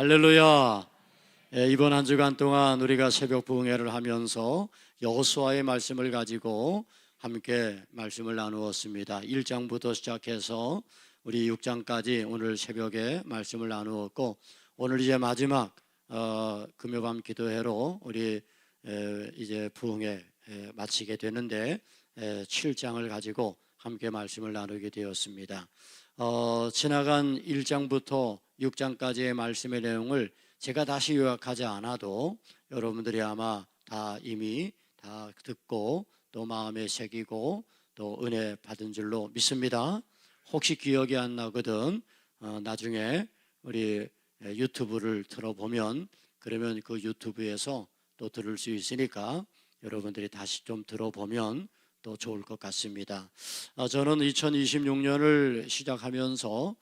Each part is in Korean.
할렐루야. 이번 한 주간 동안 우리가 새벽 부흥회를 하면서 여호수아의 말씀을 가지고 함께 말씀을 나누었습니다. 1장부터 시작해서 우리 6장까지 오늘 새벽에 말씀을 나누었고, 오늘 이제 마지막 금요밤 기도회로 우리 이제 부흥회 마치게 되는데 7장을 가지고 함께 말씀을 나누게 되었습니다. 지나간 1장부터 6장까지의 말씀의 내용을 제가 다시 요약하지 않아도 여러분들이 아마 다 이미 다 듣고 또 마음에 새기고 또 은혜 받은 줄로 믿습니다. 혹시 기억이 안 나거든 나중에 우리 유튜브를 들어보면, 그러면 그 유튜브에서 또 들을 수 있으니까 여러분들이 다시 좀 들어보면 또 좋을 것 같습니다. 저는 2026년을 시작하면서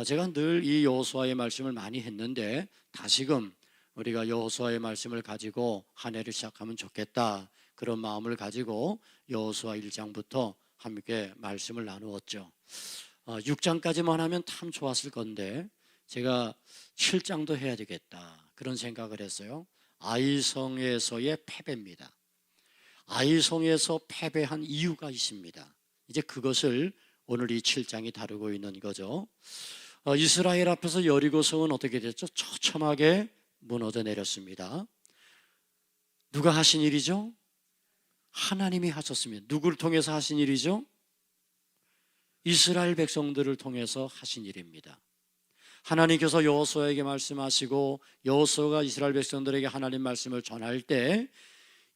제가 늘 이 여호수아의 말씀을 많이 했는데 다시금 우리가 여호수아의 말씀을 가지고 한 해를 시작하면 좋겠다, 그런 마음을 가지고 여호수아 1장부터 함께 말씀을 나누었죠. 6장까지만 하면 참 좋았을 건데 제가 7장도 해야 되겠다, 그런 생각을 했어요. 아이성에서의 패배입니다. 아이성에서 패배한 이유가 있습니다. 이제 그것을 오늘 이 7장이 다루고 있는 거죠. 이스라엘 앞에서 여리고성은 어떻게 됐죠? 처참하게 무너져 내렸습니다. 누가 하신 일이죠? 하나님이 하셨습니다. 누구를 통해서 하신 일이죠? 이스라엘 백성들을 통해서 하신 일입니다. 하나님께서 여호수아에게 말씀하시고 여호수아가 이스라엘 백성들에게 하나님 말씀을 전할 때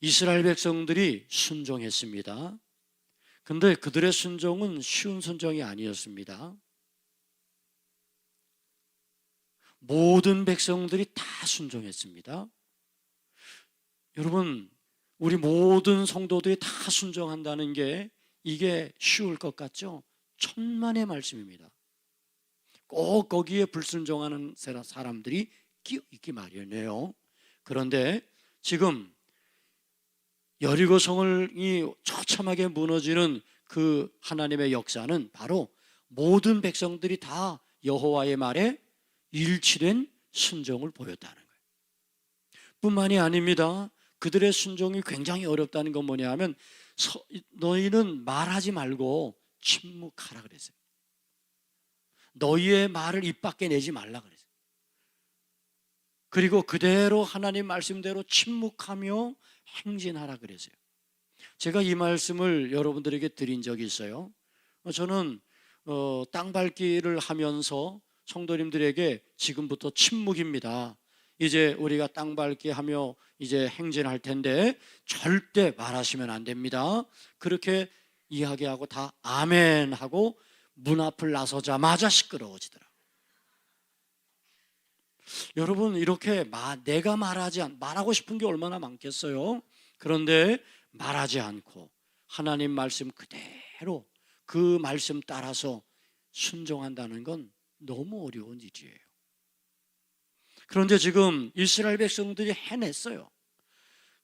이스라엘 백성들이 순종했습니다. 근데 그들의 순종은 쉬운 순종이 아니었습니다. 모든 백성들이 다 순종했습니다. 여러분, 우리 모든 성도들이 다 순종한다는 게 이게 쉬울 것 같죠? 천만의 말씀입니다. 꼭 거기에 불순종하는 사람들이 끼어있기 마련이에요. 그런데 지금 여리고성이 처참하게 무너지는 그 하나님의 역사는 바로 모든 백성들이 다 여호와의 말에 일치된 순종을 보였다는 거예요. 뿐만이 아닙니다. 그들의 순종이 굉장히 어렵다는 건 뭐냐 하면 너희는 말하지 말고 침묵하라 그랬어요. 너희의 말을 입 밖에 내지 말라 그랬어요. 그리고 그대로 하나님 말씀대로 침묵하며 행진하라 그랬어요. 제가 이 말씀을 여러분들에게 드린 적이 있어요. 저는 땅 밟기를 하면서 성도님들에게 지금부터 침묵입니다. 이제 우리가 땅 밟기 하며 이제 행진할 텐데 절대 말하시면 안 됩니다. 그렇게 이야기하고 다 아멘 하고 문 앞을 나서자마자 시끄러워지더라고요. 여러분, 이렇게 내가 말하고 싶은 게 얼마나 많겠어요? 그런데 말하지 않고 하나님 말씀 그대로 그 말씀 따라서 순종한다는 건 너무 어려운 일이에요. 그런데 지금 이스라엘 백성들이 해냈어요.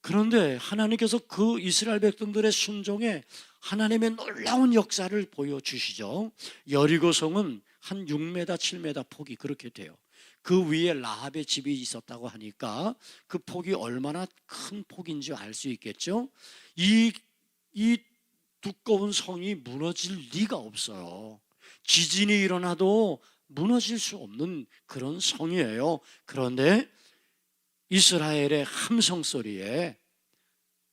그런데 하나님께서 그 이스라엘 백성들의 순종에 하나님의 놀라운 역사를 보여주시죠. 여리고성은 한 6m, 7m 폭이 그렇게 돼요. 그 위에 라합의 집이 있었다고 하니까 그 폭이 얼마나 큰 폭인지 알 수 있겠죠. 이 두꺼운 성이 무너질 리가 없어요. 지진이 일어나도 무너질 수 없는 그런 성이에요. 그런데 이스라엘의 함성 소리에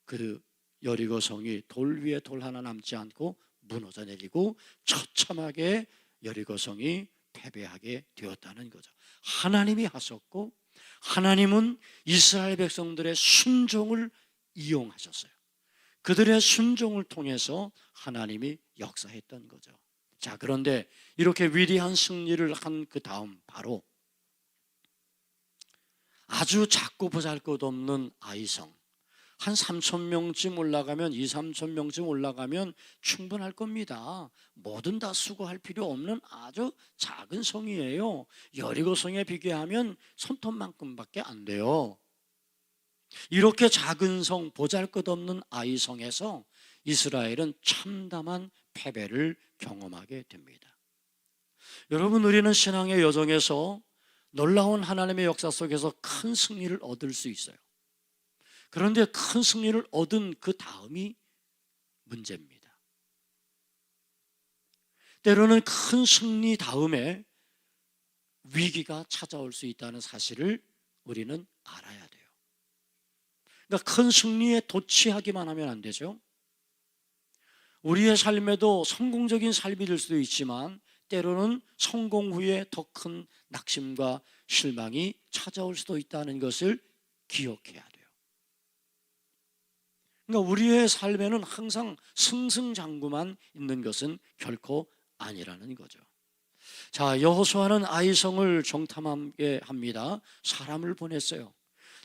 그 여리고성이 돌 위에 돌 하나 남지 않고 무너져 내리고 처참하게 여리고성이 패배하게 되었다는 거죠. 하나님이 하셨고 하나님은 이스라엘 백성들의 순종을 이용하셨어요. 그들의 순종을 통해서 하나님이 역사했던 거죠. 자, 그런데 이렇게 위대한 승리를 한 그 다음 바로 아주 작고 보잘것없는 아이성, 한 3,000명쯤 올라가면 3,000명쯤 올라가면 충분할 겁니다. 뭐든 다 수고할 필요 없는 아주 작은 성이에요. 여리고성에 비교하면 손톱만큼밖에 안 돼요. 이렇게 작은 성, 보잘것없는 아이성에서 이스라엘은 참담한 패배를 경험하게 됩니다. 여러분, 우리는 신앙의 여정에서 놀라운 하나님의 역사 속에서 큰 승리를 얻을 수 있어요. 그런데 큰 승리를 얻은 그 다음이 문제입니다. 때로는 큰 승리 다음에 위기가 찾아올 수 있다는 사실을 우리는 알아야 돼요. 그러니까 큰 승리에 도취하기만 하면 안 되죠. 우리의 삶에도 성공적인 삶이 될 수도 있지만 때로는 성공 후에 더 큰 낙심과 실망이 찾아올 수도 있다는 것을 기억해야 돼요. 그러니까 우리의 삶에는 항상 승승장구만 있는 것은 결코 아니라는 거죠. 자, 여호수아는 아이성을 정탐하게 합니다. 사람을 보냈어요.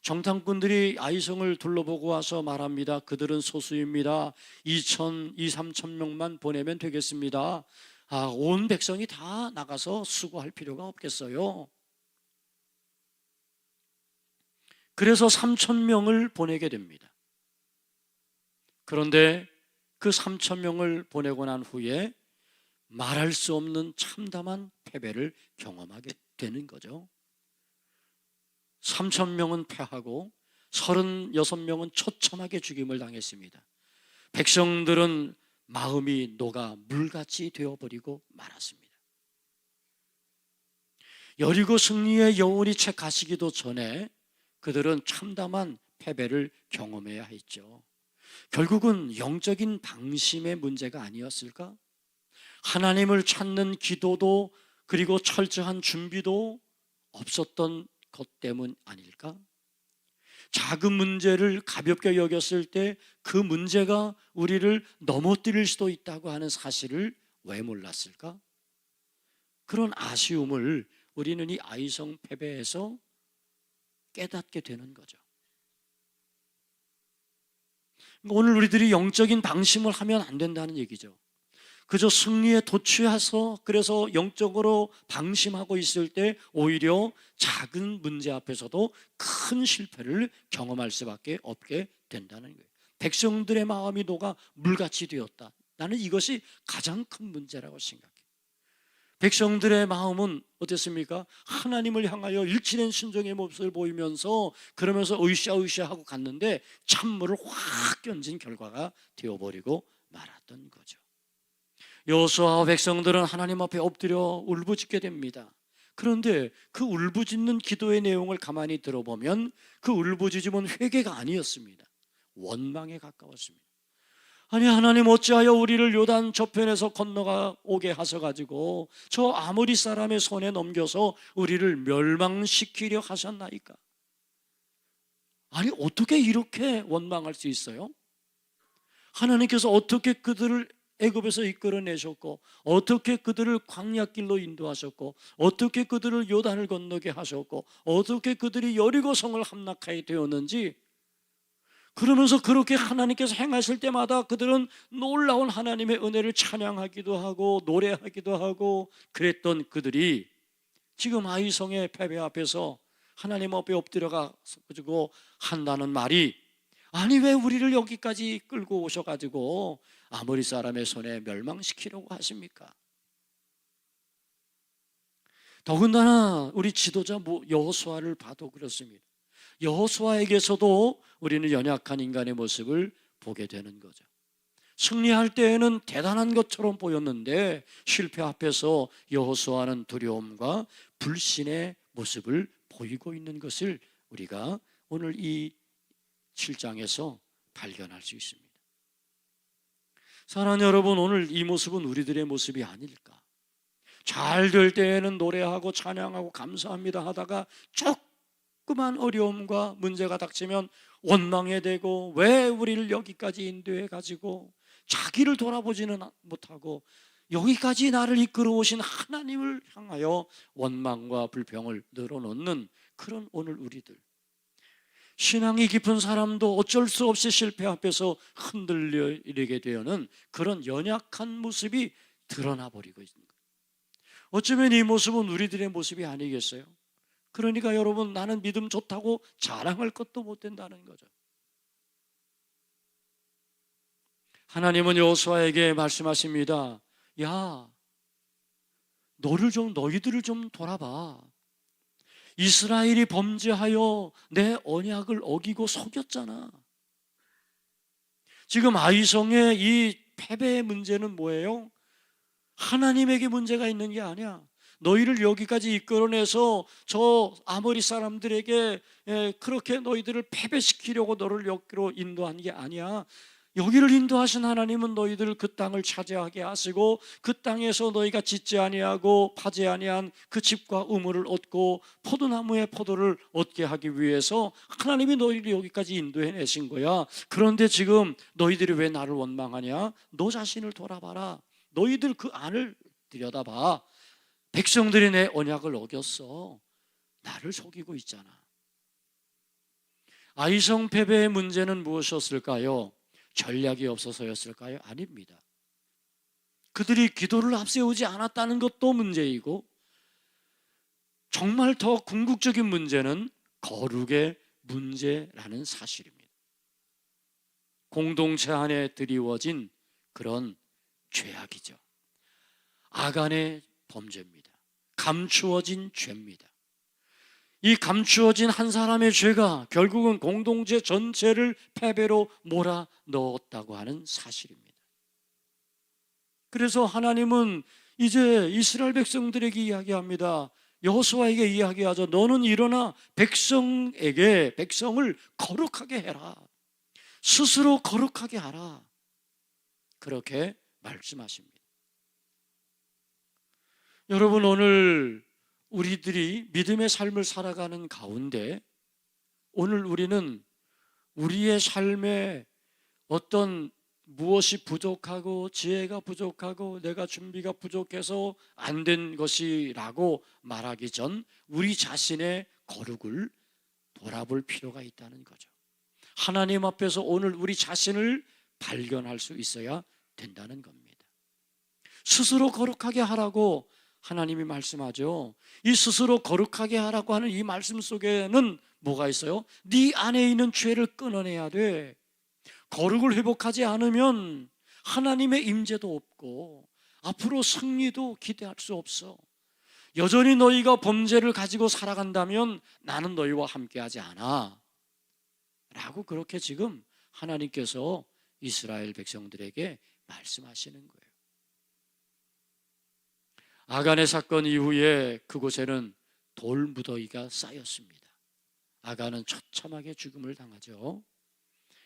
정탐꾼들이 아이성을 둘러보고 와서 말합니다. 그들은 소수입니다. 3천 명만 보내면 되겠습니다. 온 백성이 다 나가서 수고할 필요가 없겠어요. 그래서 3,000명을 보내게 됩니다. 그런데 그 3,000명을 보내고 난 후에 말할 수 없는 참담한 패배를 경험하게 되는 거죠. 3,000명은 패하고 36명은 처참하게 죽임을 당했습니다. 백성들은 마음이 녹아 물같이 되어버리고 말았습니다. 여리고 승리의 여운이 채 가시기도 전에 그들은 참담한 패배를 경험해야 했죠. 결국은 영적인 방심의 문제가 아니었을까? 하나님을 찾는 기도도 그리고 철저한 준비도 없었던 것 때문 아닐까? 작은 문제를 가볍게 여겼을 때 그 문제가 우리를 넘어뜨릴 수도 있다고 하는 사실을 왜 몰랐을까? 그런 아쉬움을 우리는 이 아이성 패배에서 깨닫게 되는 거죠. 오늘 우리들이 영적인 방심을 하면 안 된다는 얘기죠. 그저 승리에 도취해서 그래서 영적으로 방심하고 있을 때 오히려 작은 문제 앞에서도 큰 실패를 경험할 수밖에 없게 된다는 거예요. 백성들의 마음이 녹아 물같이 되었다. 나는 이것이 가장 큰 문제라고 생각해요. 백성들의 마음은 어땠습니까? 하나님을 향하여 일치된 순종의 모습을 보이면서 그러면서 으쌰으쌰하고 갔는데 찬물을 확 견진 결과가 되어버리고 말았던 거죠. 여호수아와 백성들은 하나님 앞에 엎드려 울부짖게 됩니다. 그런데 그 울부짖는 기도의 내용을 가만히 들어보면 그 울부짖음은 회개가 아니었습니다. 원망에 가까웠습니다. 아니 하나님 어찌하여 우리를 요단 저편에서 건너가 오게 하셔가지고 저 아모리 사람의 손에 넘겨서 우리를 멸망시키려 하셨나이까? 아니 어떻게 이렇게 원망할 수 있어요? 하나님께서 어떻게 그들을 애굽에서 이끌어내셨고 어떻게 그들을 광야길로 인도하셨고 어떻게 그들을 요단을 건너게 하셨고 어떻게 그들이 여리고성을 함락하게 되었는지 그러면서 그렇게 하나님께서 행하실 때마다 그들은 놀라운 하나님의 은혜를 찬양하기도 하고 노래하기도 하고 그랬던 그들이 지금 아이성의 패배 앞에서 하나님 앞에 엎드려가지고 한다는 말이 아니 왜 우리를 여기까지 끌고 오셔가지고 아모리 사람의 손에 멸망시키려고 하십니까? 더군다나 우리 지도자 여호수아를 봐도 그렇습니다. 여호수아에게서도 우리는 연약한 인간의 모습을 보게 되는 거죠. 승리할 때에는 대단한 것처럼 보였는데 실패 앞에서 여호수아는 두려움과 불신의 모습을 보이고 있는 것을 우리가 오늘 이 7장에서 발견할 수 있습니다. 사랑하는 여러분, 오늘 이 모습은 우리들의 모습이 아닐까? 잘 될 때에는 노래하고 찬양하고 감사합니다 하다가 조그만 어려움과 문제가 닥치면 원망해 되고 왜 우리를 여기까지 인도해 가지고 자기를 돌아보지는 못하고 여기까지 나를 이끌어 오신 하나님을 향하여 원망과 불평을 늘어놓는 그런 오늘 우리들, 신앙이 깊은 사람도 어쩔 수 없이 실패 앞에서 흔들리게 되는 그런 연약한 모습이 드러나 버리고 있는 거예요. 어쩌면 이 모습은 우리들의 모습이 아니겠어요? 그러니까 여러분, 나는 믿음 좋다고 자랑할 것도 못 된다는 거죠. 하나님은 여호수아에게 말씀하십니다. 야, 너희들을 좀 돌아봐. 이스라엘이 범죄하여 내 언약을 어기고 속였잖아. 지금 아이성의 이 패배의 문제는 뭐예요? 하나님에게 문제가 있는 게 아니야. 너희를 여기까지 이끌어내서 저 아모리 사람들에게 그렇게 너희들을 패배시키려고 너를 여기로 인도한 게 아니야. 여기를 인도하신 하나님은 너희들 그 땅을 차지하게 하시고 그 땅에서 너희가 짓지 아니하고 파지 아니한 그 집과 우물을 얻고 포도나무의 포도를 얻게 하기 위해서 하나님이 너희를 여기까지 인도해 내신 거야. 그런데 지금 너희들이 왜 나를 원망하냐? 너 자신을 돌아봐라. 너희들 그 안을 들여다봐. 백성들이 내 언약을 어겼어. 나를 속이고 있잖아. 아이성 패배의 문제는 무엇이었을까요? 전략이 없어서였을까요? 아닙니다. 그들이 기도를 앞세우지 않았다는 것도 문제이고, 정말 더 궁극적인 문제는 거룩의 문제라는 사실입니다. 공동체 안에 드리워진 그런 죄악이죠. 아간의 범죄입니다. 감추어진 죄입니다. 이 감추어진 한 사람의 죄가 결국은 공동체 전체를 패배로 몰아 넣었다고 하는 사실입니다. 그래서 하나님은 이제 이스라엘 백성들에게 이야기합니다. 여호수아에게 이야기하죠. 너는 일어나 백성을 거룩하게 해라. 스스로 거룩하게 하라. 그렇게 말씀하십니다. 여러분, 오늘 우리들이 믿음의 삶을 살아가는 가운데 오늘 우리는 우리의 삶에 어떤 무엇이 부족하고 지혜가 부족하고 내가 준비가 부족해서 안 된 것이라고 말하기 전 우리 자신의 거룩을 돌아볼 필요가 있다는 거죠. 하나님 앞에서 오늘 우리 자신을 발견할 수 있어야 된다는 겁니다. 스스로 거룩하게 하라고 하나님이 말씀하죠. 이 스스로 거룩하게 하라고 하는 이 말씀 속에는 뭐가 있어요? 네 안에 있는 죄를 끊어내야 돼. 거룩을 회복하지 않으면 하나님의 임재도 없고 앞으로 승리도 기대할 수 없어. 여전히 너희가 범죄를 가지고 살아간다면 나는 너희와 함께하지 않아 라고 그렇게 지금 하나님께서 이스라엘 백성들에게 말씀하시는 거예요. 아간의 사건 이후에 그곳에는 돌무더기가 쌓였습니다. 아간은 처참하게 죽음을 당하죠.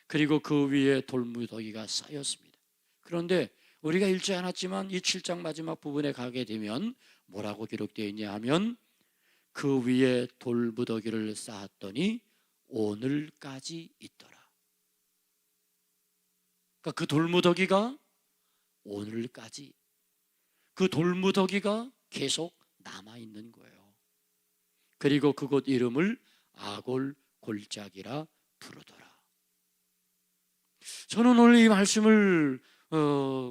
그리고 그 위에 돌무더기가 쌓였습니다. 그런데 우리가 읽지 않았지만 이 7장 마지막 부분에 가게 되면 뭐라고 기록되어 있냐 하면 그 위에 돌무더기를 쌓았더니 오늘까지 있더라. 그러니까 그 돌무더기가 오늘까지, 그 돌무더기가 계속 남아있는 거예요. 그리고 그곳 이름을 아골 골짜기라 부르더라. 저는 오늘 이 말씀을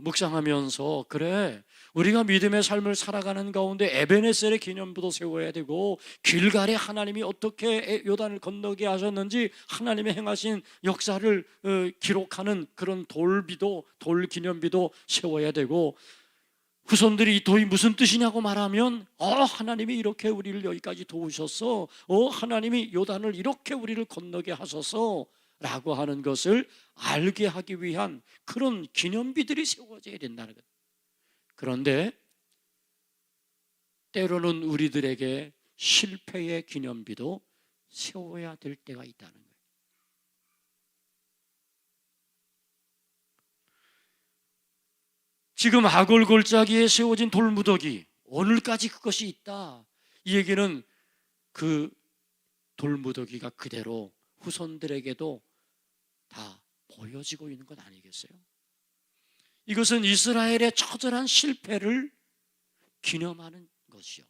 묵상하면서 그래, 우리가 믿음의 삶을 살아가는 가운데 에베네셀의 기념부도 세워야 되고 길갈에 하나님이 어떻게 요단을 건너게 하셨는지 하나님의 행하신 역사를 기록하는 그런 돌 기념비도 세워야 되고, 후손들이 이 돌이 무슨 뜻이냐고 말하면 하나님이 이렇게 우리를 여기까지 도우셨어, 하나님이 요단을 이렇게 우리를 건너게 하셔서 라고 하는 것을 알게 하기 위한 그런 기념비들이 세워져야 된다는 것. 그런데 때로는 우리들에게 실패의 기념비도 세워야 될 때가 있다는 거예요. 지금 아골 골짜기에 세워진 돌무더기, 오늘까지 그것이 있다. 이 얘기는 그 돌무더기가 그대로 후손들에게도 다 보여지고 있는 것 아니겠어요? 이것은 이스라엘의 처절한 실패를 기념하는 것이요.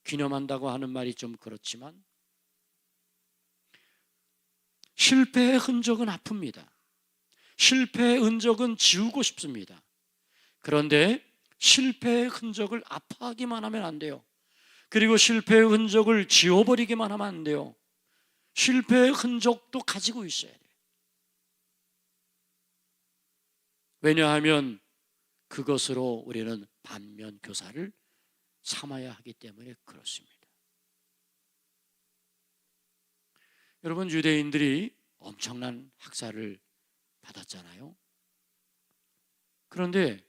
기념한다고 하는 말이 좀 그렇지만 실패의 흔적은 아픕니다. 실패의 흔적은 지우고 싶습니다. 그런데 실패의 흔적을 아파하기만 하면 안 돼요. 그리고 실패의 흔적을 지워버리기만 하면 안 돼요. 실패의 흔적도 가지고 있어야 돼요. 왜냐하면 그것으로 우리는 반면 교사를 삼아야 하기 때문에 그렇습니다. 여러분, 유대인들이 엄청난 학살을 받았잖아요. 그런데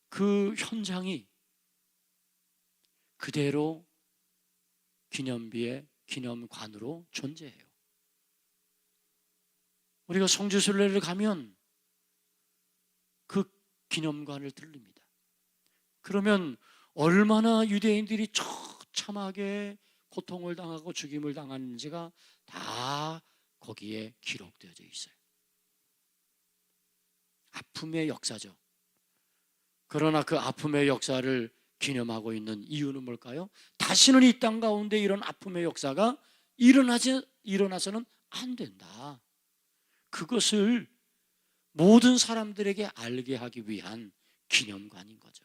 그 현장이 그대로 기념비의 기념관으로 존재해요. 우리가 성지순례를 가면 그 기념관을 들릅니다. 그러면 얼마나 유대인들이 처참하게 고통을 당하고 죽임을 당하는지가 다 거기에 기록되어져 있어요. 아픔의 역사죠. 그러나 그 아픔의 역사를 기념하고 있는 이유는 뭘까요? 다시는 이 땅 가운데 이런 아픔의 역사가 일어나서는 안 된다. 그것을 모든 사람들에게 알게 하기 위한 기념관인 거죠.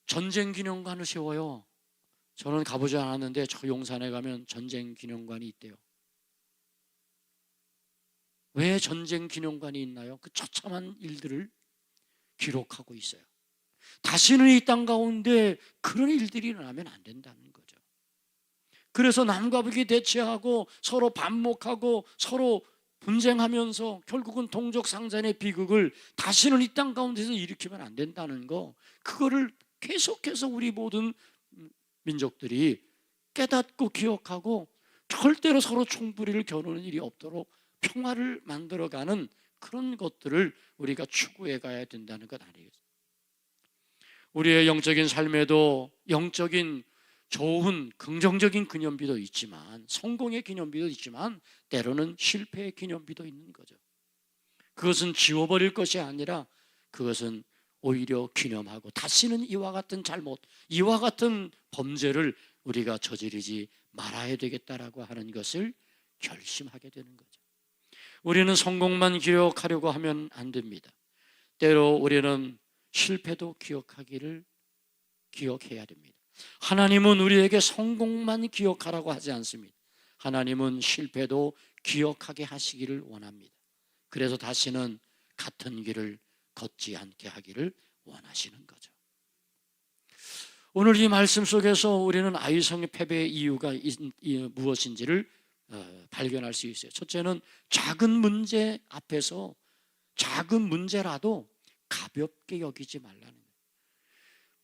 전쟁 기념관을 세워요. 저는 가보지 않았는데 저 용산에 가면 전쟁 기념관이 있대요. 왜 전쟁 기념관이 있나요? 그 처참한 일들을 기록하고 있어요. 다시는 이 땅 가운데 그런 일들이 일어나면 안 된다는 거죠. 그래서 남과 북이 대치하고 서로 반목하고 서로 분쟁하면서 결국은 동족 상잔의 비극을 다시는 이 땅 가운데서 일으키면 안 된다는 거, 그거를 계속해서 우리 모든 민족들이 깨닫고 기억하고 절대로 서로 총부리를 겨누는 일이 없도록 평화를 만들어가는 그런 것들을 우리가 추구해 가야 된다는 것 아니겠어요? 우리의 영적인 삶에도 영적인 좋은 긍정적인 기념비도 있지만, 성공의 기념비도 있지만 때로는 실패의 기념비도 있는 거죠. 그것은 지워버릴 것이 아니라 그것은 오히려 기념하고 다시는 이와 같은 잘못, 이와 같은 범죄를 우리가 저지르지 말아야 되겠다라고 하는 것을 결심하게 되는 거죠. 우리는 성공만 기억하려고 하면 안 됩니다. 때로 우리는 실패도 기억해야 됩니다. 하나님은 우리에게 성공만 기억하라고 하지 않습니다. 하나님은 실패도 기억하게 하시기를 원합니다. 그래서 다시는 같은 길을 걷지 않게 하기를 원하시는 거죠. 오늘 이 말씀 속에서 우리는 아이성의 패배의 이유가 무엇인지를 발견할 수 있어요. 첫째는 작은 문제 앞에서, 작은 문제라도 가볍게 여기지 말라는 거예요.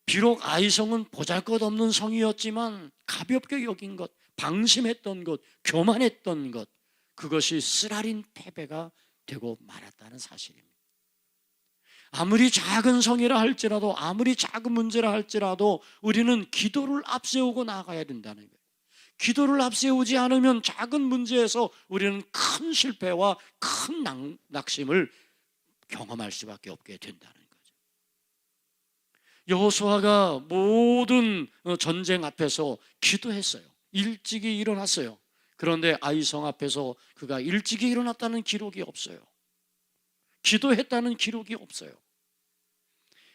비록 아이성은 보잘것없는 성이었지만 가볍게 여긴 것, 방심했던 것, 교만했던 것, 그것이 쓰라린 패배가 되고 말았다는 사실입니다. 아무리 작은 성이라 할지라도, 아무리 작은 문제라 할지라도 우리는 기도를 앞세우고 나가야 된다는 거예요. 기도를 앞세우지 않으면 작은 문제에서 우리는 큰 실패와 큰 낙심을 경험할 수밖에 없게 된다는 거죠. 여호수아가 모든 전쟁 앞에서 기도했어요. 일찍이 일어났어요. 그런데 아이성 앞에서 그가 일찍이 일어났다는 기록이 없어요. 기도했다는 기록이 없어요.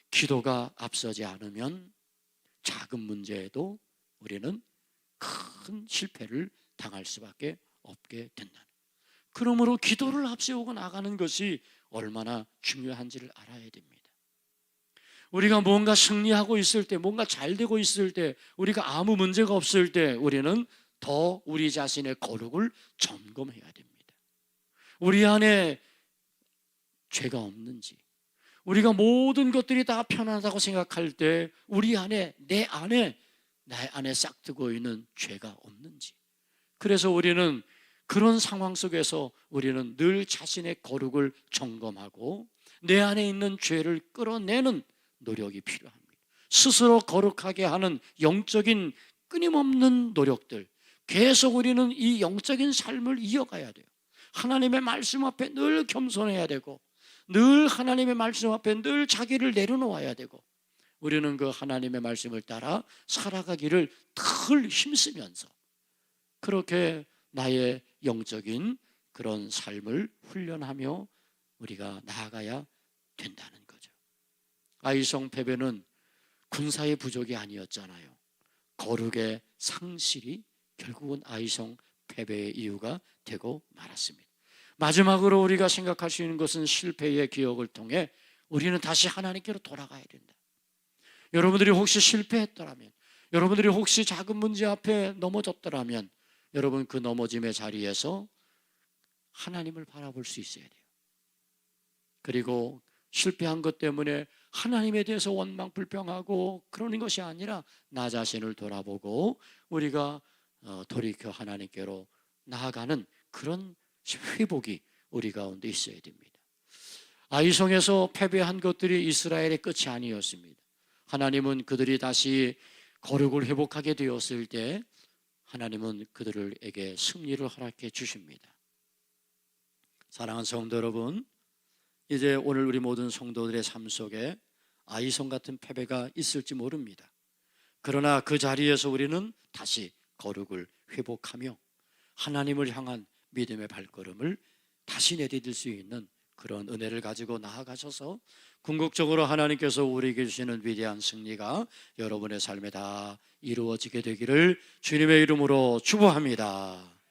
기도가 앞서지 않으면 작은 문제에도 우리는 큰 실패를 당할 수밖에 없게 된다. 그러므로 기도를 앞세우고 나가는 것이 얼마나 중요한지를 알아야 됩니다. 우리가 뭔가 승리하고 있을 때, 뭔가 잘 되고 있을 때, 우리가 아무 문제가 없을 때 우리는 더 우리 자신의 거룩을 점검해야 됩니다. 우리 안에 죄가 없는지, 우리가 모든 것들이 다 편하다고 생각할 때 우리 안에, 나의 안에 싹트고 있는 죄가 없는지. 그래서 우리는 그런 상황 속에서 우리는 늘 자신의 거룩을 점검하고 내 안에 있는 죄를 끌어내는 노력이 필요합니다. 스스로 거룩하게 하는 영적인 끊임없는 노력들, 계속 우리는 이 영적인 삶을 이어가야 돼요. 하나님의 말씀 앞에 늘 겸손해야 되고, 늘 하나님의 말씀 앞에 늘 자기를 내려놓아야 되고, 우리는 그 하나님의 말씀을 따라 살아가기를 늘 힘쓰면서 그렇게 나의 영적인 그런 삶을 훈련하며 우리가 나아가야 된다는 거죠. 아이성 패배는 군사의 부족이 아니었잖아요. 거룩의 상실이 결국은 아이성 패배의 이유가 되고 말았습니다. 마지막으로 우리가 생각할 수 있는 것은 실패의 기억을 통해 우리는 다시 하나님께로 돌아가야 된다. 여러분들이 혹시 실패했더라면, 여러분들이 혹시 작은 문제 앞에 넘어졌더라면 여러분 그 넘어짐의 자리에서 하나님을 바라볼 수 있어야 돼요. 그리고 실패한 것 때문에 하나님에 대해서 원망불평하고 그러는 것이 아니라 나 자신을 돌아보고 우리가 돌이켜 하나님께로 나아가는 그런 회복이 우리 가운데 있어야 됩니다. 아이성에서 패배한 것들이 이스라엘의 끝이 아니었습니다. 하나님은 그들이 다시 거룩을 회복하게 되었을 때 하나님은 그들에게 승리를 허락해 주십니다. 사랑하는 성도 여러분, 이제 오늘 우리 모든 성도들의 삶 속에 아이성 같은 패배가 있을지 모릅니다. 그러나 그 자리에서 우리는 다시 거룩을 회복하며 하나님을 향한 믿음의 발걸음을 다시 내디딜 수 있는 그런 은혜를 가지고 나아가셔서 궁극적으로 하나님께서 우리에게 주시는 위대한 승리가 여러분의 삶에 다 이루어지게 되기를 주님의 이름으로 축복합니다.